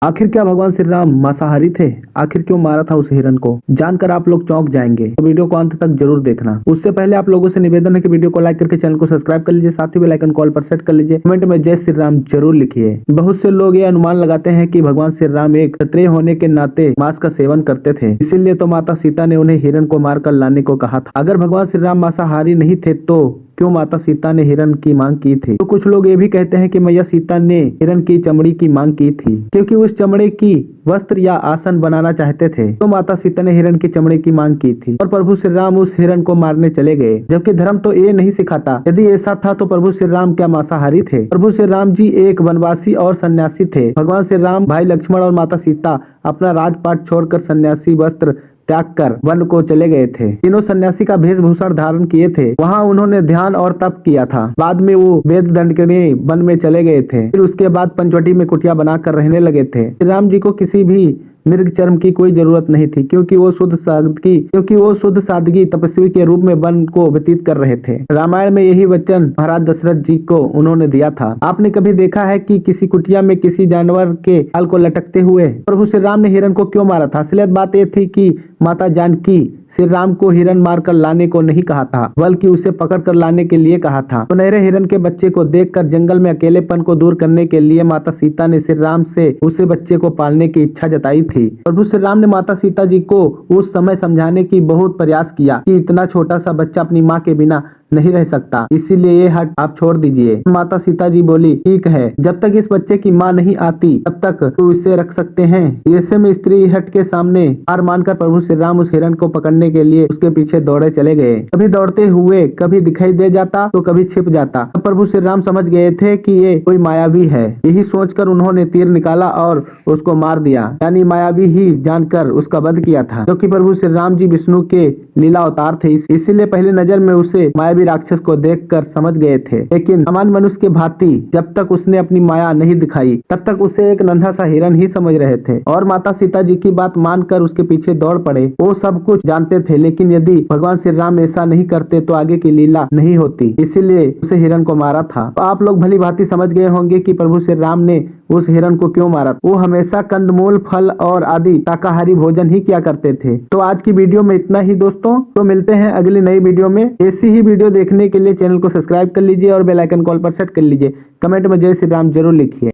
आखिर क्या भगवान श्री राम मांसाहारी थे? आखिर क्यों मारा था उस हिरण को? जानकर आप लोग चौंक जाएंगे, तो वीडियो को अंत तक जरूर देखना। उससे पहले आप लोगों से निवेदन है कि वीडियो को लाइक करके चैनल को सब्सक्राइब कर लीजिए, साथ ही बेल आइकन कॉल पर सेट कर लीजिए। कमेंट में जय श्री राम जरूर लिखिए। बहुत से लोग ये अनुमान लगाते हैं कि भगवान श्री राम एक क्षत्रिय होने के नाते मांस का सेवन करते थे, इसीलिए तो माता सीता ने उन्हें हिरण को मार कर लाने को कहा था। अगर भगवान श्री राम मांसाहारी नहीं थे तो क्यों माता सीता ने हिरण की मांग की थी? तो कुछ लोग ये भी कहते हैं कि मैया सीता ने हिरण की चमड़ी की मांग की थी, क्योंकि उस चमड़े की वस्त्र या आसन बनाना चाहते थे, तो माता सीता ने हिरण की चमड़ी की मांग की थी और प्रभु श्री राम उस हिरण को मारने चले गए। जबकि धर्म तो ये नहीं सिखाता। यदि ऐसा था तो प्रभु श्री राम क्या मांसाहारी थे? प्रभु श्री राम जी एक वनवासी और सन्यासी थे। भगवान श्री राम, भाई लक्ष्मण और माता सीता अपना राजपाट छोड़कर सन्यासी वस्त्र त्याग कर वन को चले गए थे। तीनों सन्यासी का वेशभूषण धारण किए थे। वहां उन्होंने ध्यान और तप किया था। बाद में वो वेद दंड के लिए वन में चले गए थे। फिर उसके बाद पंचवटी में कुटिया बनाकर रहने लगे थे। श्री राम जी को किसी भी मृग चर्म की कोई जरूरत नहीं थी, क्योंकि वो शुद्ध सादगी तपस्वी के रूप में वन को व्यतीत कर रहे थे। रामायण में यही वचन महाराज दशरथ जी को उन्होंने दिया था। आपने कभी देखा है कि किसी कुटिया में किसी जानवर के बाल को लटकते हुए? प्रभु श्री राम ने हिरण को क्यों मारा था? असलियत बात यह थी कि माता जानकी श्री राम को हिरण मारकर लाने को नहीं कहा था, बल्कि उसे पकड़ कर लाने के लिए कहा था। सुनहरे हिरण के बच्चे को देखकर जंगल में अकेलेपन को दूर करने के लिए माता सीता ने श्री राम से उसे बच्चे को पालने की इच्छा जताई थी। प्रभु श्री राम ने माता सीता जी को उस समय समझाने की बहुत प्रयास किया कि इतना छोटा सा बच्चा अपनी माँ के बिना नहीं रह सकता, इसीलिए ये हट आप छोड़ दीजिए। माता सीता जी बोली, ठीक है, जब तक इस बच्चे की माँ नहीं आती तब तक तो इसे रख सकते हैं। ऐसे में स्त्री हट के सामने हार मानकर प्रभु श्री राम उस हिरण को पकड़ने के लिए उसके पीछे दौड़े चले गए। कभी दौड़ते हुए कभी दिखाई दे जाता तो कभी छिप जाता। तब प्रभु श्री राम समझ गए थे कि ये कोई मायावी है। यही सोचकर उन्होंने तीर निकाला और उसको मार दिया, यानी मायावी ही जानकर उसका वध किया था, क्योंकि प्रभु श्री राम जी विष्णु के लीला अवतार थे। इसीलिए पहली नजर में उसे मायावी राक्षस को देखकर समझ गए थे। लेकिन सामान्य मनुष्य के भांति जब तक उसने अपनी माया नहीं दिखाई तब तक उसे एक नन्हा सा हिरण ही समझ रहे थे और माता सीता जी की बात मानकर उसके पीछे दौड़ पड़े। वो सब कुछ जानते थे, लेकिन यदि भगवान श्री राम ऐसा नहीं करते तो आगे की लीला नहीं होती, इसीलिए उसे हिरण को मारा था। तो आप लोग भली भांति समझ गए होंगे कि प्रभु श्री राम ने उस हिरण को क्यों मारा। वो हमेशा कंदमूल, फल और आदि शाकाहारी भोजन ही किया करते थे। तो आज की वीडियो में इतना ही दोस्तों। तो मिलते हैं अगली नई वीडियो में। ऐसी ही वीडियो देखने के लिए चैनल को सब्सक्राइब कर लीजिए और बेल आइकन कॉल पर सेट कर लीजिए। कमेंट में जय श्री राम जरूर लिखिए।